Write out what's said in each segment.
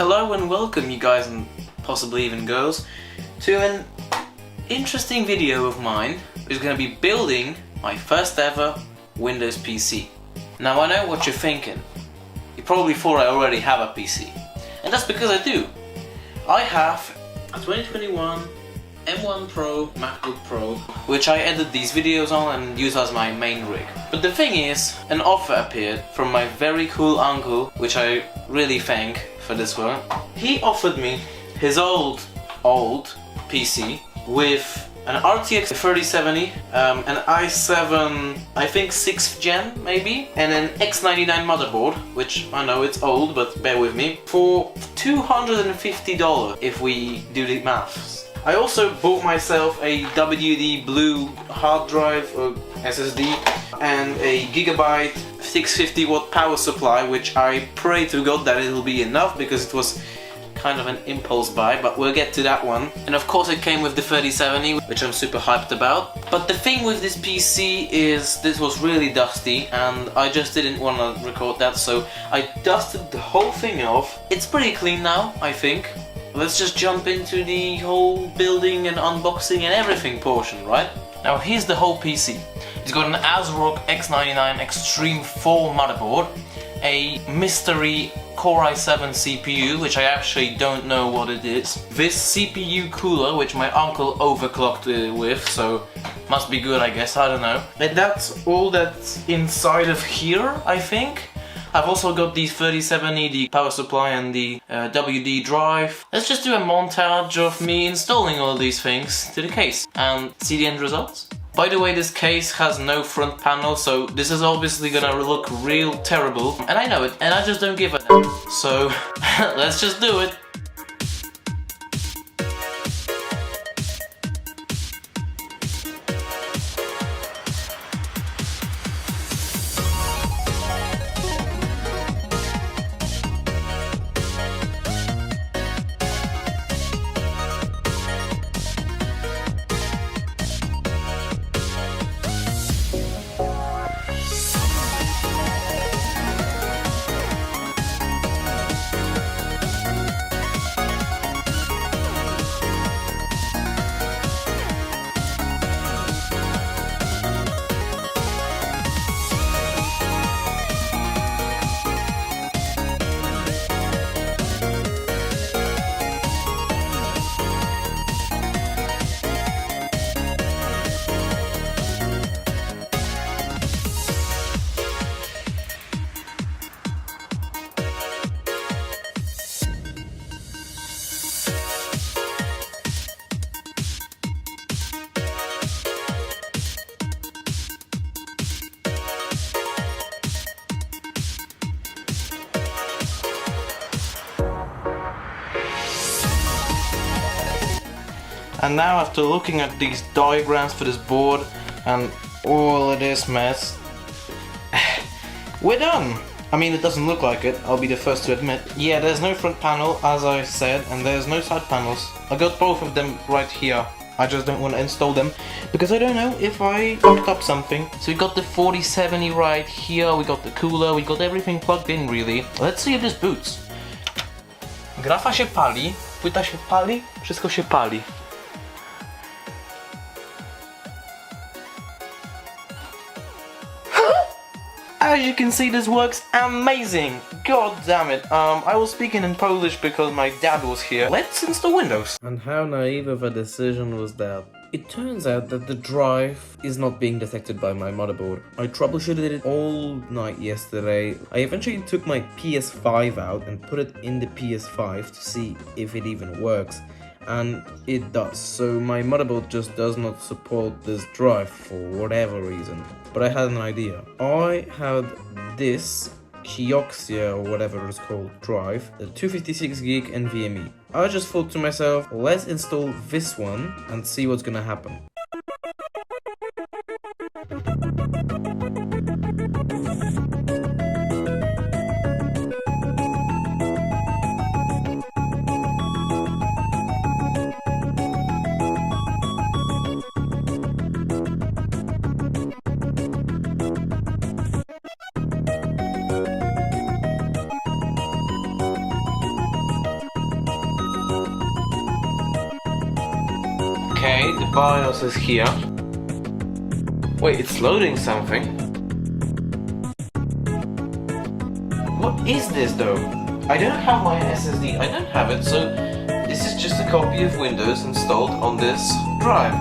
Hello and welcome you guys and possibly even girls to an interesting video of mine which is going to be building my first ever Windows PC. Now I know what you're thinking. You probably thought I already have a PC. And that's because I do. I have a 2021 M1 Pro MacBook Pro which I edit these videos on and use as my main rig. But the thing is, an offer appeared from my very cool uncle, which I really thank for this one. He offered me his old PC with an RTX 3070, an i7, I think 6th gen maybe, and an X99 motherboard, which I know it's old, but bear with me, for $250 if we do the maths. I also bought myself a WD Blue hard drive or SSD and a Gigabyte 650 watt power supply, which I pray to God that it'll be enough because it was kind of an impulse buy, but we'll get to that one. And of course it came with the 3070, which I'm super hyped about. But the thing with this PC is this was really dusty and I just didn't want to record that, so I dusted the whole thing off. It's pretty clean now, I think. Let's just jump into the whole building and unboxing and everything portion, right? Now here's the whole PC. It's got an Asrock X99 Extreme 4 motherboard, a mystery Core i7 CPU, which I actually don't know what it is. This CPU cooler, which my uncle overclocked with, so must be good I guess, I don't know. And that's all that's inside of here, I think. I've also got the 3070, the power supply and the WD drive. Let's just do a montage of me installing all these things to the case and see the end results. By the way, this case has no front panel, so this is obviously gonna look real terrible. And I know it, and I just don't give a damn. So, let's just do it. And now after looking at these diagrams for this board and all of this mess, we're done! I mean, it doesn't look like it, I'll be the first to admit. Yeah, there's no front panel, as I said, and there's no side panels. I got both of them right here. I just don't want to install them because I don't know if I fucked up something. So we got the 4070 right here, we got the cooler, we got everything plugged in really. Let's see if this boots. Grafa się pali, płyta się pali, wszystko się pali. As you can see, this works amazing! God damn it. I was speaking in Polish because my dad was here. Let's install Windows. And how naive of a decision was that? It turns out that the drive is not being detected by my motherboard. I troubleshooted it all night yesterday. I eventually took my PS5 out and put it in the PS5 to see if it even works. And it does, so my motherboard just does not support this drive for whatever reason. But I had an idea. I had this Kioxia or whatever it's called drive, the 256GB nVme. I just thought to myself, let's install this one and see what's gonna happen. BIOS is here. Wait, it's loading something. What is this though? I don't have my SSD, I don't have it, so this is just a copy of Windows installed on this drive.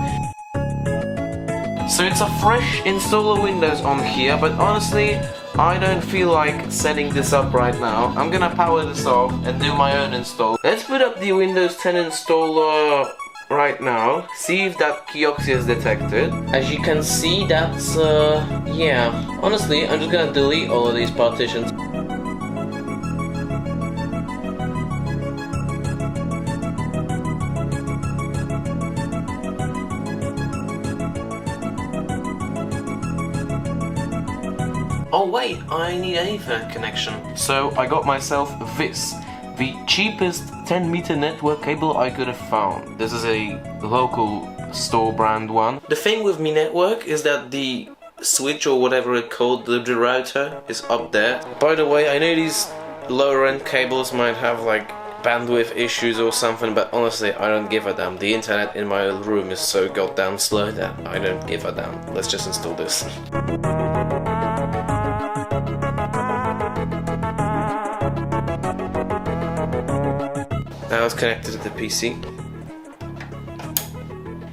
So it's a fresh install of Windows on here, but honestly, I don't feel like setting this up right now. I'm gonna power this off and do my own install. Let's put up the Windows 10 installer right now, see if that Kioxia is detected. As you can see, that's, yeah. Honestly, I'm just gonna delete all of these partitions. Oh wait, I need an Ethernet connection. So I got myself this, the cheapest 10-meter network cable I could have found. This is a local store brand one. The thing with Mi Network is that the switch or whatever it's called, the router, is up there. By the way, I know these lower end cables might have like bandwidth issues or something, but honestly I don't give a damn. The internet in my room is so goddamn slow that I don't give a damn. Let's just install this. Now it's connected to the PC.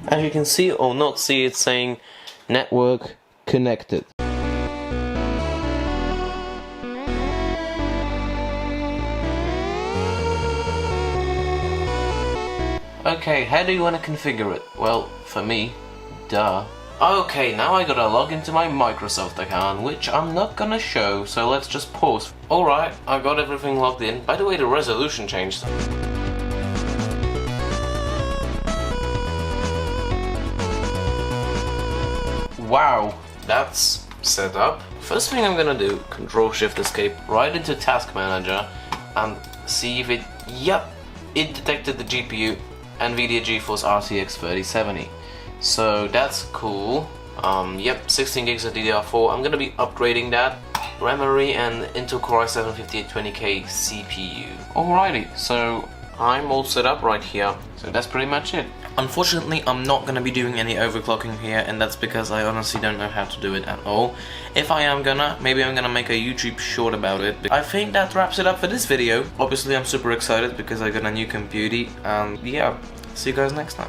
As you can see or not see, it's saying network connected. Okay, how do you want to configure it? Well, for me, duh. Okay, now I gotta log into my Microsoft account, which I'm not gonna show, so let's just pause. Alright, I got everything logged in. By the way, the resolution changed. Wow, that's set up. First thing I'm gonna do, Control-Shift-Escape right into Task Manager and see if it, yep, it detected the GPU, Nvidia GeForce RTX 3070. So that's cool. Yep, 16 gigs of DDR4. I'm gonna be upgrading that. Memory and Intel Core i7-5820K CPU. Alrighty, so I'm all set up right here. So that's pretty much it. Unfortunately, I'm not going to be doing any overclocking here, and that's because I honestly don't know how to do it at all. If I am gonna, maybe I'm gonna make a YouTube short about it. I think that wraps it up for this video. Obviously, I'm super excited because I got a new computer, and yeah, see you guys next time.